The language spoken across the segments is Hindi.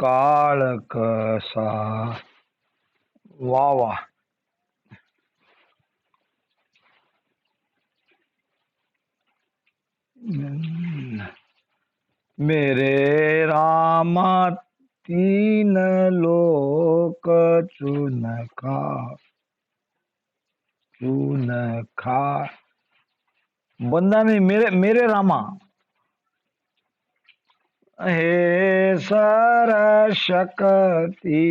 काल कसा। वाह वाह। मेरे रामा तीन लोक चून खा बंदा नहीं, मेरे मेरे रामा हे सर शक्ति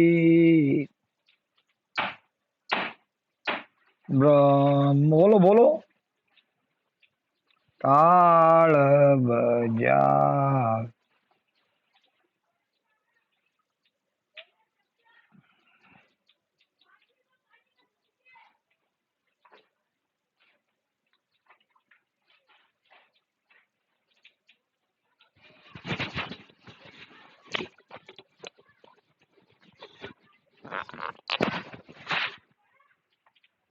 बोलो बोलो। ताल बजा।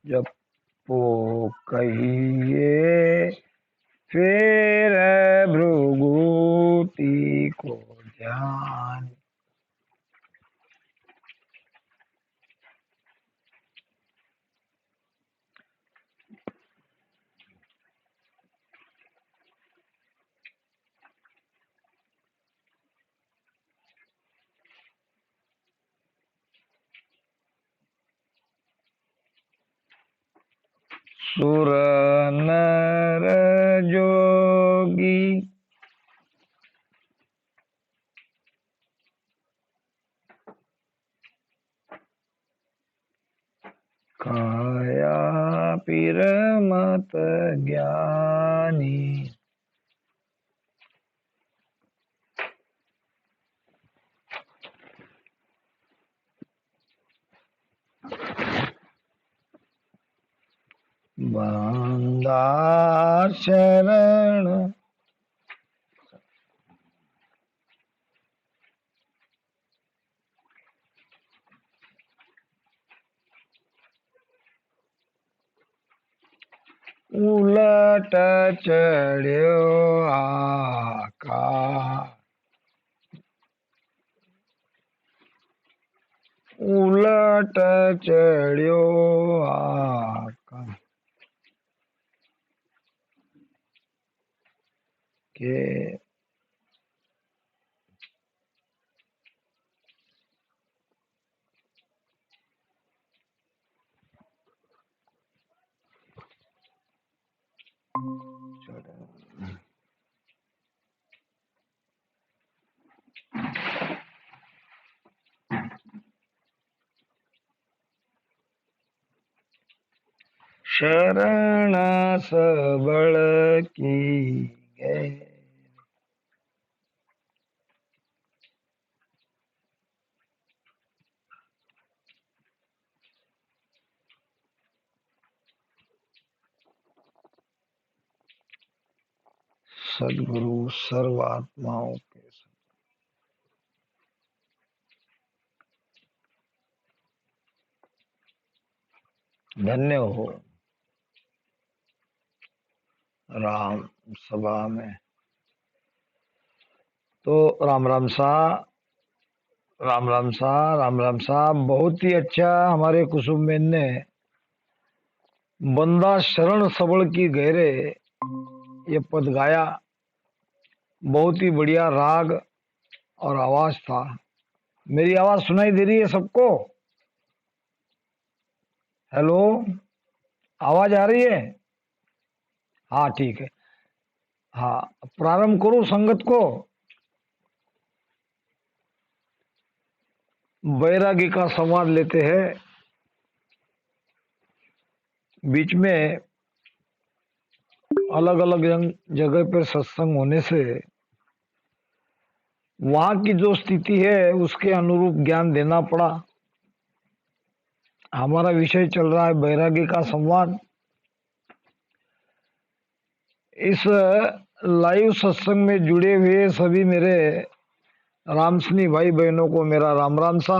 जब वो कहिए फिर भृगुटी को ध्यान। सुर नर जोगी काया पीर मत ज्ञानी। बंदा शरण उलट चढ़्यो आकाश। उलट चढ़्यो आकाश के शरण सबल की गए। सदगुरु सर्वात्माओं के धन्य हो। राम सभा में तो राम राम सा, राम राम सा, राम राम सा। बहुत ही अच्छा हमारे कुसुम बेन ने बंदा शरण सबल की गहरे ये पद गाया। बहुत ही बढ़िया राग और आवाज था। मेरी आवाज सुनाई दे रही है सबको? हेलो, आवाज आ रही है? हाँ ठीक है। हाँ, प्रारंभ करूं संगत को। बैरागी का संवाद लेते हैं। बीच में अलग अलग जगह पर सत्संग होने से वहां की जो स्थिति है उसके अनुरूप ज्ञान देना पड़ा। हमारा विषय चल रहा है बैरागी का संवाद। इस लाइव सत्संग में जुड़े हुए सभी मेरे रामसनी भाई बहनों को मेरा राम राम सा।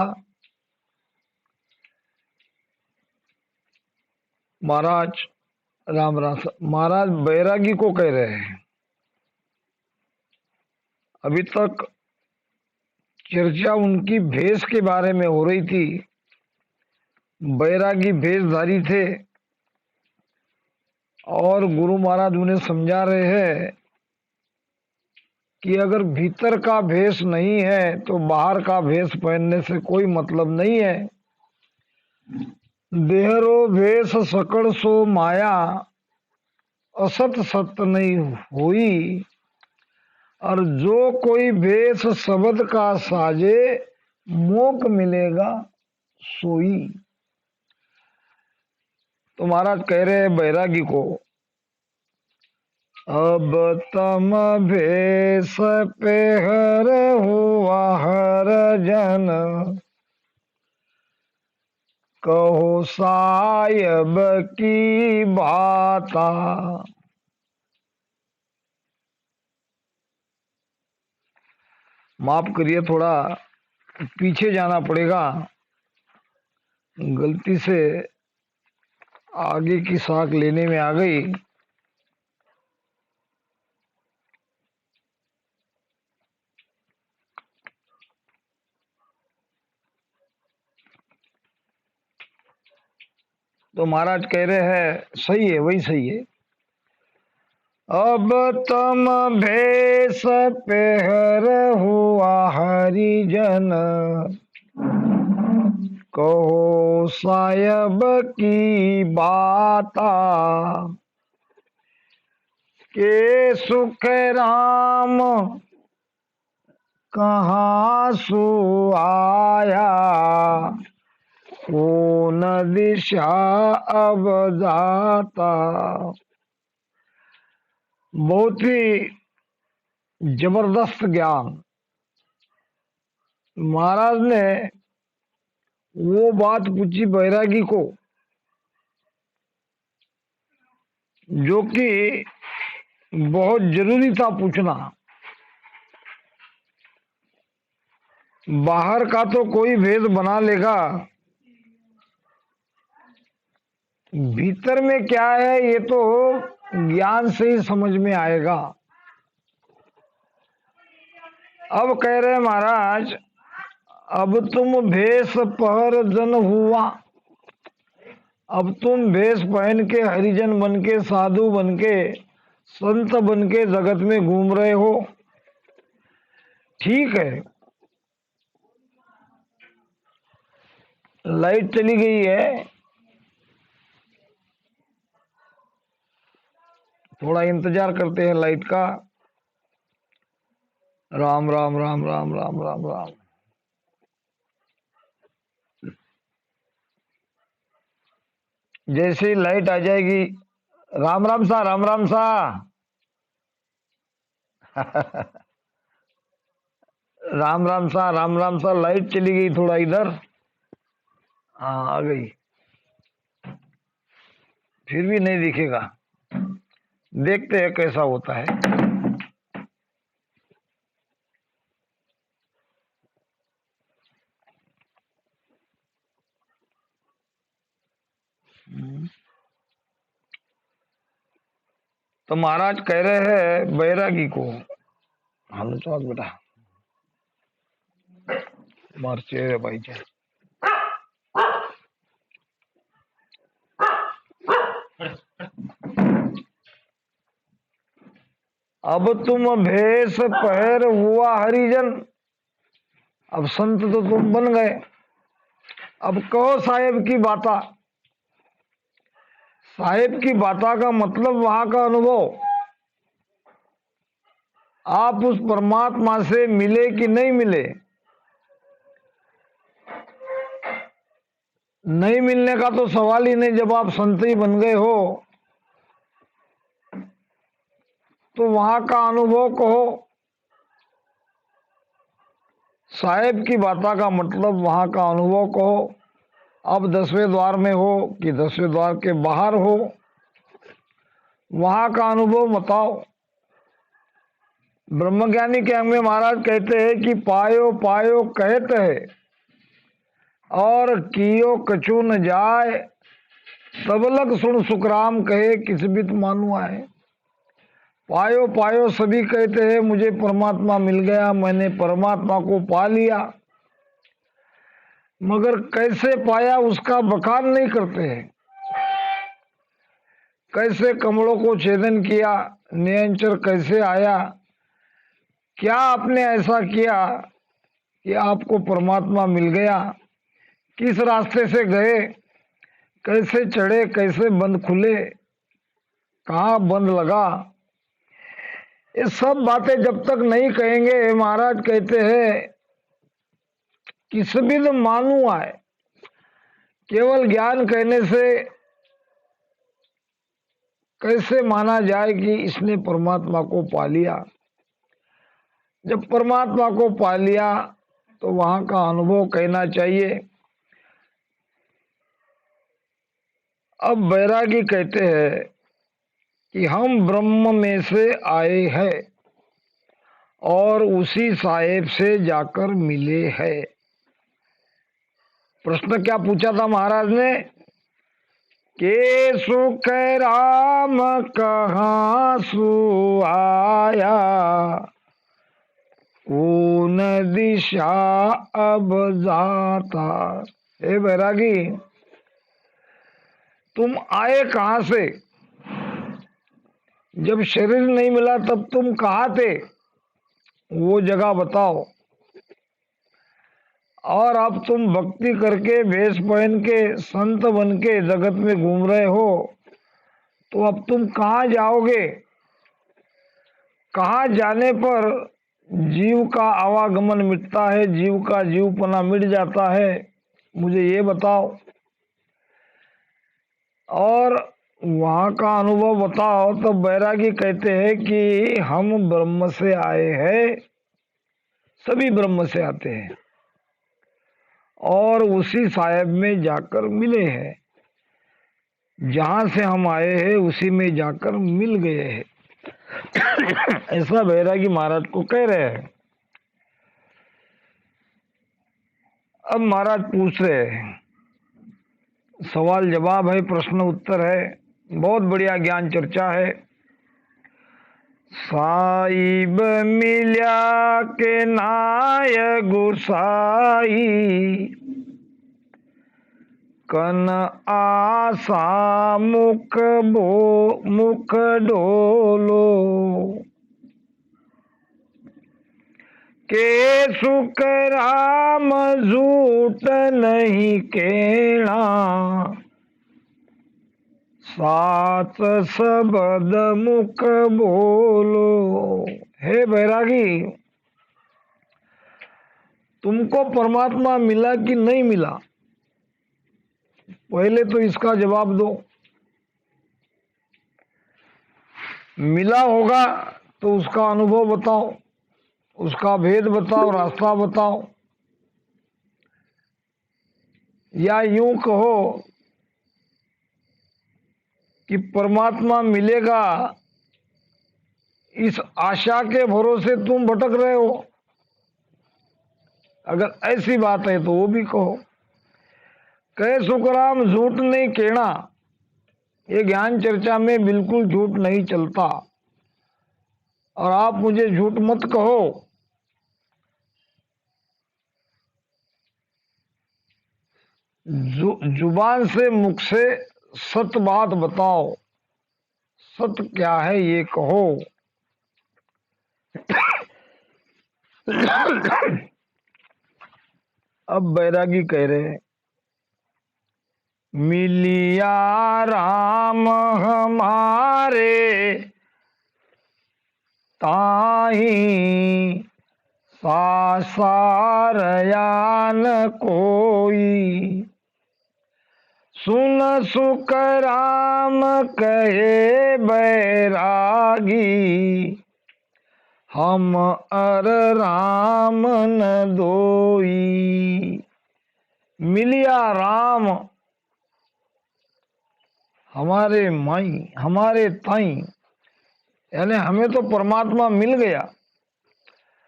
महाराज राम राम सा। महाराज बैरागी को कह रहे हैं। अभी तक चर्चा उनकी भेष के बारे में हो रही थी। बैरागी भेषधारी थे और गुरु महाराज उन्हें समझा रहे हैं कि अगर भीतर का भेष नहीं है तो बाहर का भेष पहनने से कोई मतलब नहीं है। देहरो भेष सकड़ सो माया, असत सत्य नहीं हुई। और जो कोई भेष शब्द का साजे, मोक मिलेगा सोई। तो महाराज कह रहे हैं बैरागी को, अब तम भेष पेहर हुआ हर जन, कहो सायब की बाता। माफ करिए, थोड़ा पीछे जाना पड़ेगा, गलती से आगे की साख लेने में आ गई। तो महाराज कह रहे हैं सही है, वही सही है। अब तम भेष पेहर हुआ हरिजन, कहो सायब की बाता। के सुख राम कहाँ सु आया, कौन दिशा अब जाता। बहुत ही जबरदस्त ज्ञान। महाराज ने वो बात पूछी बैरागी को जो कि बहुत जरूरी था पूछना। बाहर का तो कोई भेद बना लेगा, भीतर में क्या है ये तो ज्ञान से ही समझ में आएगा। अब कह रहे महाराज, अब तुम भेष पहर जन हुआ, अब तुम भेष पहन के हरिजन बन के, साधु बन के, संत बन के जगत में घूम रहे हो। ठीक है, लाइट चली गई है, थोड़ा इंतजार करते हैं लाइट का। राम राम राम राम राम राम राम। जैसे ही लाइट आ जाएगी, राम राम सा, राम राम सा। राम राम सा, राम राम सा। लाइट चली गई थोड़ा इधर, हाँ आ गई, फिर भी नहीं दिखेगा। देखते हैं कैसा होता है। तो महाराज कह रहे हैं बैरागी को, हालो चौक बेटा मार चेहरे भाई जा। अब तुम भेष पहर हुआ हरिजन, अब संत तो तुम बन गए, अब कहो साहेब की बाता। साहेब की बाता का मतलब वहां का अनुभव। आप उस परमात्मा से मिले कि नहीं मिले। नहीं मिलने का तो सवाल ही नहीं। जब आप संत ही बन गए हो तो वहां का अनुभव कहो। साहेब की बाता का मतलब वहां का अनुभव कहो। अब 10वें द्वार में हो कि 10वें द्वार के बाहर हो, वहां का अनुभव बताओ। ब्रह्मज्ञानी के अंग में महाराज कहते हैं कि पायो पायो कहते हैं और कियो कछु न जाए, तब लग सुन सुखराम कहे किस बित मानु आए। पायो पायो सभी कहते हैं मुझे परमात्मा मिल गया, मैंने परमात्मा को पा लिया, मगर कैसे पाया उसका बखान नहीं करते हैं। कैसे कमलों को छेदन किया, निरंतर कैसे आया, क्या आपने ऐसा किया कि आपको परमात्मा मिल गया, किस रास्ते से गए, कैसे चढ़े, कैसे बंद खुले, कहाँ बंद लगा, ये सब बातें जब तक नहीं कहेंगे, महाराज कहते हैं किस बिद मानू आए। केवल ज्ञान कहने से कैसे माना जाए कि इसने परमात्मा को पा लिया। जब परमात्मा को पा लिया तो वहां का अनुभव कहना चाहिए। अब बैरागी कहते हैं कि हम ब्रह्म में से आए हैं और उसी साहेब से जाकर मिले हैं। प्रश्न क्या पूछा था महाराज ने के सुख राम कहाँ सु आया, कौन दिशा अब जाता। हे बैरागी, तुम आए कहाँ से? जब शरीर नहीं मिला तब तुम कहाँ थे, वो जगह बताओ। और अब तुम भक्ति करके वेश पहन के संत बन के जगत में घूम रहे हो, तो अब तुम कहाँ जाओगे? कहाँ जाने पर जीव का आवागमन मिटता है, जीव का जीवपना मिट जाता है, मुझे ये बताओ। और वहाँ का अनुभव बताओ। तो बैरागी कहते हैं कि हम ब्रह्म से आए हैं, सभी ब्रह्म से आते हैं और उसी साहेब में जाकर मिले हैं। जहां से हम आए हैं उसी में जाकर मिल गए हैं। ऐसा बैरागी महाराज को कह रहे हैं। अब महाराज पूछ रहे हैं, सवाल जवाब है, प्रश्न उत्तर है, बहुत बढ़िया ज्ञान चर्चा है। साहिब मिल्या के नाय गुसाई, कन आसा मुख डोलो, के सुख राम झूठ नहीं केणा, सात शब्द मुख बोलो। हे बैरागी, तुमको परमात्मा मिला कि नहीं मिला, पहले तो इसका जवाब दो। मिला होगा तो उसका अनुभव बताओ, उसका भेद बताओ, रास्ता बताओ। या यूं कहो कि परमात्मा मिलेगा इस आशा के भरोसे तुम भटक रहे हो। अगर ऐसी बात है तो वो भी कहो। कहे सुखराम झूठ नहीं कहना, ये ज्ञान चर्चा में बिल्कुल झूठ नहीं चलता, और आप मुझे झूठ मत कहो। जुबान से, मुख से सत बात बताओ, सत्य क्या है ये कहो। अब बैरागी कह रहे हैं, मिलिया राम हमारे ताही, सासारयान कोई, सुन सुख राम कहे बैरागी, हम अर राम न दोई। मिलिया राम हमारे माई, हमारे ताई, यानी हमें तो परमात्मा मिल गया,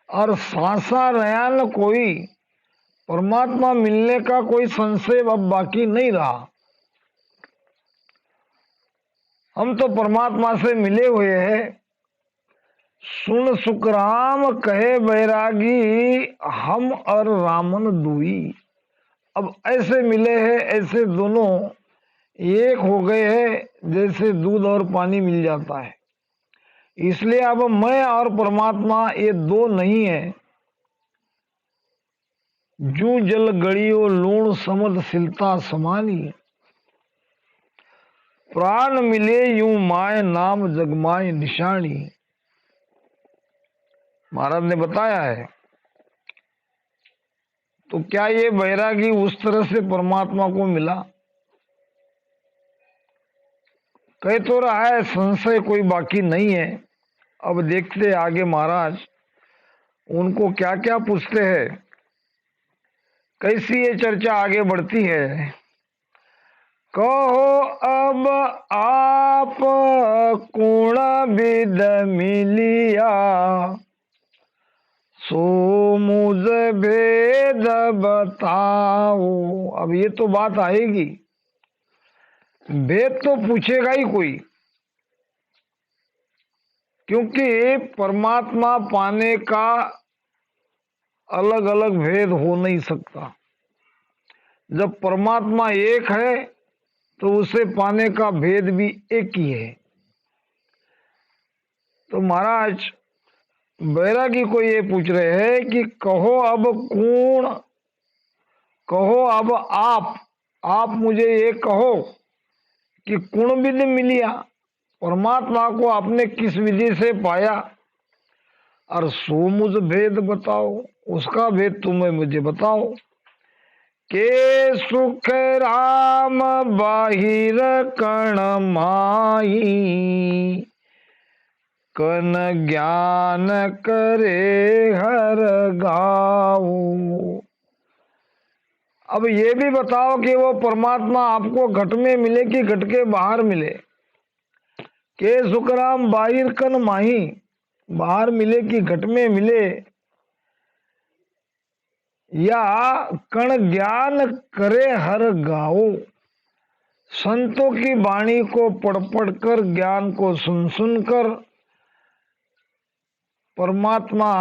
और सासा रया न कोई, परमात्मा मिलने का कोई संशय अब बाकी नहीं रहा। हम तो परमात्मा से मिले हुए हैं, सुन सुखराम कहे बैरागी, हम और रामन दुई। अब ऐसे मिले हैं, ऐसे दोनों एक हो गए हैं जैसे दूध और पानी मिल जाता है। इसलिए अब मैं और परमात्मा ये दो नहीं है। जू जल गड़ियो लूण समद सिलता समानी, प्राण मिले यूं माय नाम जगमाय निशानी। महाराज ने बताया है। तो क्या ये बैरागी उस तरह से परमात्मा को मिला? कह तो रहा है संशय कोई बाकी नहीं है। अब देखते आगे महाराज उनको क्या क्या पूछते हैं, कैसी ये चर्चा आगे बढ़ती है। कहो अब आप कोण विद मिलिया, सो मुझ भेद बताओ। अब ये तो बात आएगी, भेद तो पूछेगा ही कोई, क्योंकि परमात्मा पाने का अलग अलग भेद हो नहीं सकता। जब परमात्मा एक है तो उसे पाने का भेद भी एक ही है। तो महाराज बैरागी को ये पूछ रहे हैं कि कहो अब कौन, कहो अब आप मुझे ये कहो कि कुण विधि मिलिया, परमात्मा को आपने किस विधि से पाया, और सो मुझ भेद बताओ, उसका भेद तुम्हें मुझे बताओ। के सुख राम बाहिर कण माही, कन ज्ञान करे हर गाओ। अब ये भी बताओ कि वो परमात्मा आपको घट में मिले कि घट के बाहर मिले। के सुखराम बाहिर कन माही, बाहर मिले कि घट में मिले, या कण ज्ञान करे हर गाओ, संतों की वाणी को पढ़ पढ़ कर, ज्ञान को सुन सुन कर परमात्मा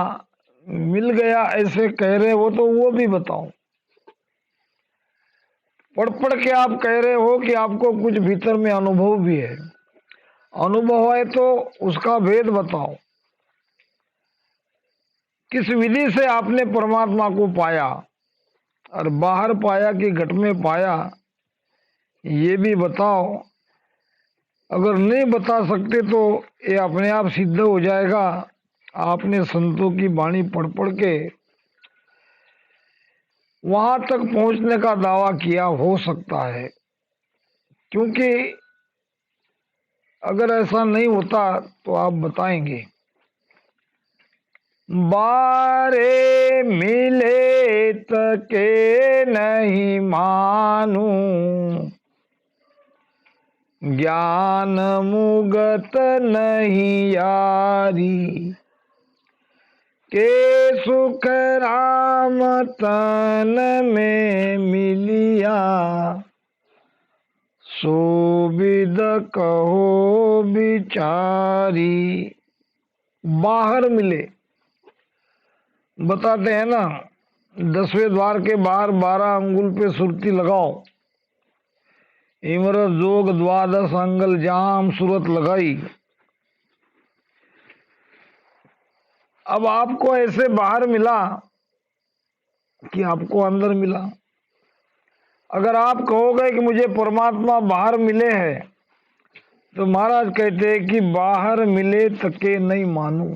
मिल गया ऐसे कह रहे हो, तो वो भी बताओ। पढ़ पढ़ के आप कह रहे हो कि आपको कुछ भीतर में अनुभव भी है, अनुभव है तो उसका भेद बताओ। किस विधि से आपने परमात्मा को पाया, और बाहर पाया कि घट में पाया, ये भी बताओ। अगर नहीं बता सकते तो ये अपने आप सिद्ध हो जाएगा, आपने संतों की वाणी पढ़ पढ़ के वहां तक पहुंचने का दावा किया हो सकता है। क्योंकि अगर ऐसा नहीं होता तो आप बताएंगे। बारे मिले तके नहीं मानू, ज्ञान मुगत नहीं यारी। के सुख राम तन में मिलिया, सो विद कहो बिचारी। बाहर मिले बताते हैं ना, 10वें द्वार के बाहर 12 अंगुल पे सुरती लगाओ, इमर जोग 12 अंगल जाम सूरत लगाई। अब आपको ऐसे बाहर मिला कि आपको अंदर मिला। अगर आप कहोगे कि मुझे परमात्मा बाहर मिले हैं, तो महाराज कहते हैं कि बाहर मिले तके नहीं मानू,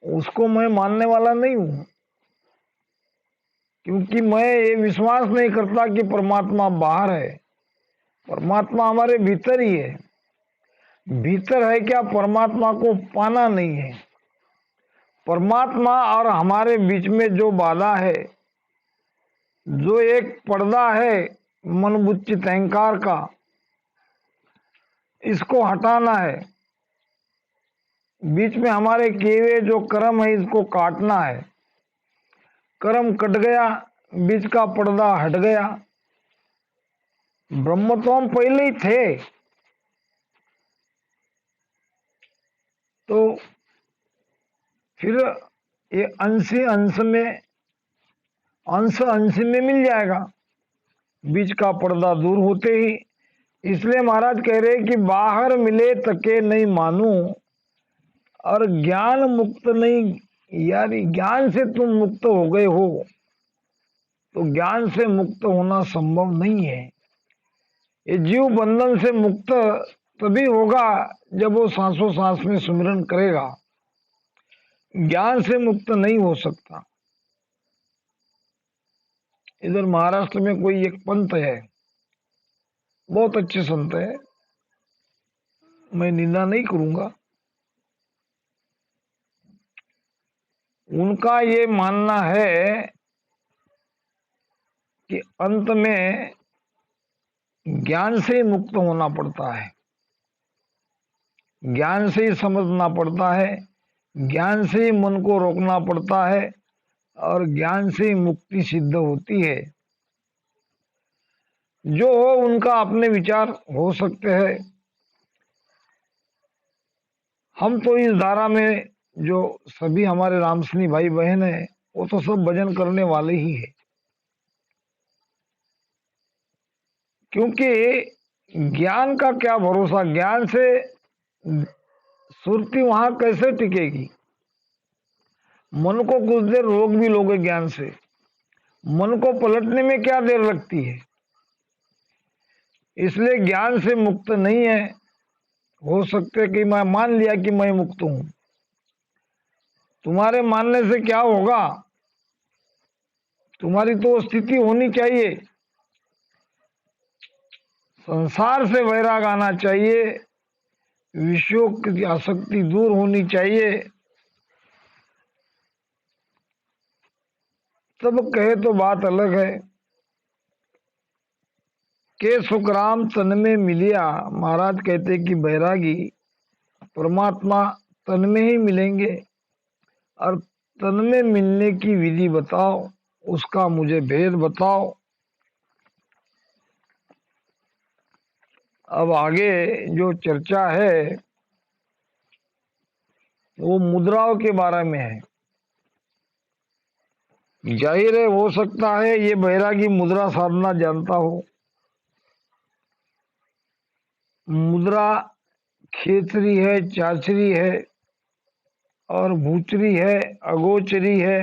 उसको मैं मानने वाला नहीं हूं, क्योंकि मैं ये विश्वास नहीं करता कि परमात्मा बाहर है। परमात्मा हमारे भीतर ही है। भीतर है क्या, परमात्मा को पाना नहीं है। परमात्मा और हमारे बीच में जो बाधा है, जो एक पर्दा है मन बुद्धि चित्त अहंकार का, इसको हटाना है। बीच में हमारे किए हुए जो कर्म है इसको काटना है। कर्म कट गया, बीच का पर्दा हट गया। ब्रह्म तो हम पहले ही थे। तो फिर ये अंश अंश में मिल जाएगा, बीच का पर्दा दूर होते ही। इसलिए महाराज कह रहे कि बाहर मिले तके नहीं मानू, और ज्ञान मुक्त नहीं, यानी ज्ञान से तुम मुक्त हो गए हो, तो ज्ञान से मुक्त होना संभव नहीं है। ये जीव बंधन से मुक्त तभी होगा जब वो सांसों सांस में सुमिरन करेगा, ज्ञान से मुक्त नहीं हो सकता। इधर महाराष्ट्र में कोई एक पंत है, बहुत अच्छे संत है, मैं निंदा नहीं करूंगा। उनका ये मानना है कि अंत में ज्ञान से ही मुक्त होना पड़ता है, ज्ञान से ही समझना पड़ता है, ज्ञान से ही मन को रोकना पड़ता है, और ज्ञान से ही मुक्ति सिद्ध होती है। जो हो उनका अपने विचार हो सकते हैं। हम तो इस धारा में जो सभी हमारे रामसनी भाई बहन है, वो तो सब भजन करने वाले ही है, क्योंकि ज्ञान का क्या भरोसा, ज्ञान से सुरती वहां कैसे टिकेगी। मन को कुछ देर रोक भी लोगे ज्ञान से, मन को पलटने में क्या देर लगती है। इसलिए ज्ञान से मुक्त नहीं है हो सकते कि मैं मान लिया कि मैं मुक्त हूं। तुम्हारे मानने से क्या होगा, तुम्हारी तो स्थिति होनी चाहिए, संसार से वैराग आना चाहिए, विषयों की आसक्ति दूर होनी चाहिए। सब कहे तो बात अलग है। के सुखराम तन में मिलिया, महाराज कहते कि बैरागी परमात्मा तन में ही मिलेंगे, और तन में मिलने की विधि बताओ, उसका मुझे भेद बताओ। अब आगे जो चर्चा है वो मुद्राओं के बारे में है। जाहिर है, हो सकता है ये बैरागी मुद्रा साधना जानता हो। मुद्रा खेचरी है, चाचरी है, और भूचरी है, अगोचरी है,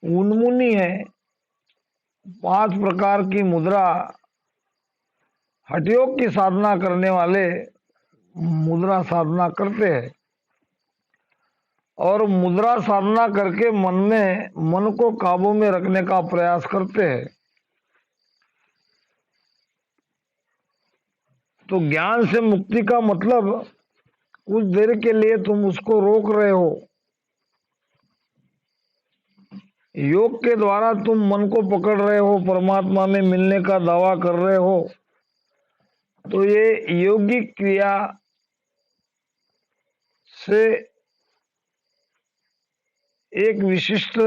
उन्मुनी है। 5 प्रकार की मुद्रा हठयोग की साधना करने वाले मुद्रा साधना करते हैं, और मुद्रा साधना करके मन को काबू में रखने का प्रयास करते हैं। तो ज्ञान से मुक्ति का मतलब कुछ देर के लिए तुम उसको रोक रहे हो, योग के द्वारा तुम मन को पकड़ रहे हो, परमात्मा में मिलने का दावा कर रहे हो। तो ये योगिक क्रिया से एक विशिष्ट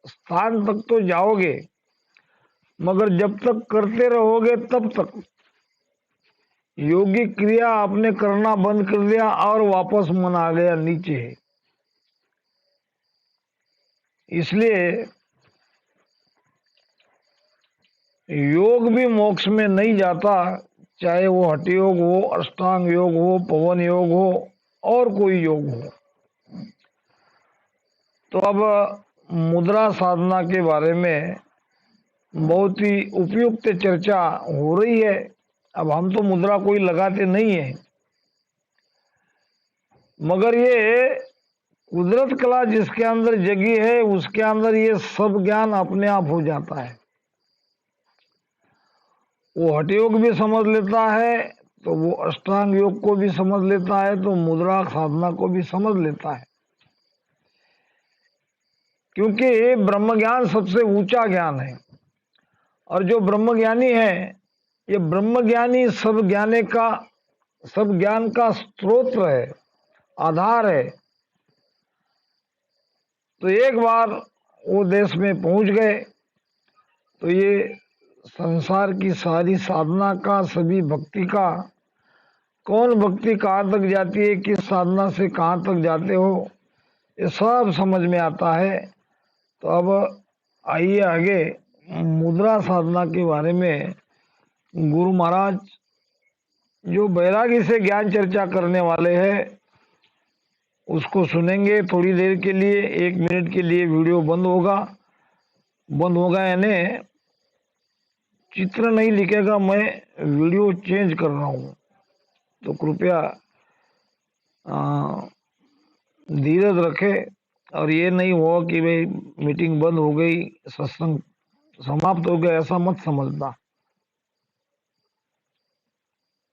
स्थान तक तो जाओगे, मगर जब तक करते रहोगे तब तक योगिक क्रिया आपने करना बंद कर दिया और वापस मन आ गया नीचे। इसलिए योग भी मोक्ष में नहीं जाता, चाहे वो हठ योग हो, अष्टांग योग हो, पवन योग हो, और कोई योग हो। तो अब मुद्रा साधना के बारे में बहुत ही उपयुक्त चर्चा हो रही है। अब हम तो मुद्रा कोई लगाते नहीं है, मगर ये कुदरत कला जिसके अंदर जगी है, उसके अंदर ये सब ज्ञान अपने आप हो जाता है। वो हठ योग भी समझ लेता है, तो वो अष्टांग योग को भी समझ लेता है, तो मुद्रा साधना को भी समझ लेता है। क्योंकि ब्रह्म ज्ञान सबसे ऊंचा ज्ञान है, और जो ब्रह्म ज्ञानी है, ये ब्रह्म ज्ञानी सब ज्ञान का स्रोत है, आधार है। तो एक बार वो देश में पहुंच गए तो ये संसार की सारी साधना का, सभी भक्ति का कौन भक्ति कहाँ तक जाती है, किस साधना से कहाँ तक जाते हो, ये सब समझ में आता है। तो अब आइए आगे मुद्रा साधना के बारे में गुरु महाराज जो बैरागी से ज्ञान चर्चा करने वाले हैं उसको सुनेंगे। थोड़ी देर के लिए, 1 मिनट के लिए वीडियो बंद होगा यानी चित्र नहीं लिखेगा, मैं वीडियो चेंज कर रहा हूँ, तो कृपया धीरज रखे और ये नहीं हो कि भाई मीटिंग बंद हो गई, सत्संग समाप्त हो गया, ऐसा मत समझना।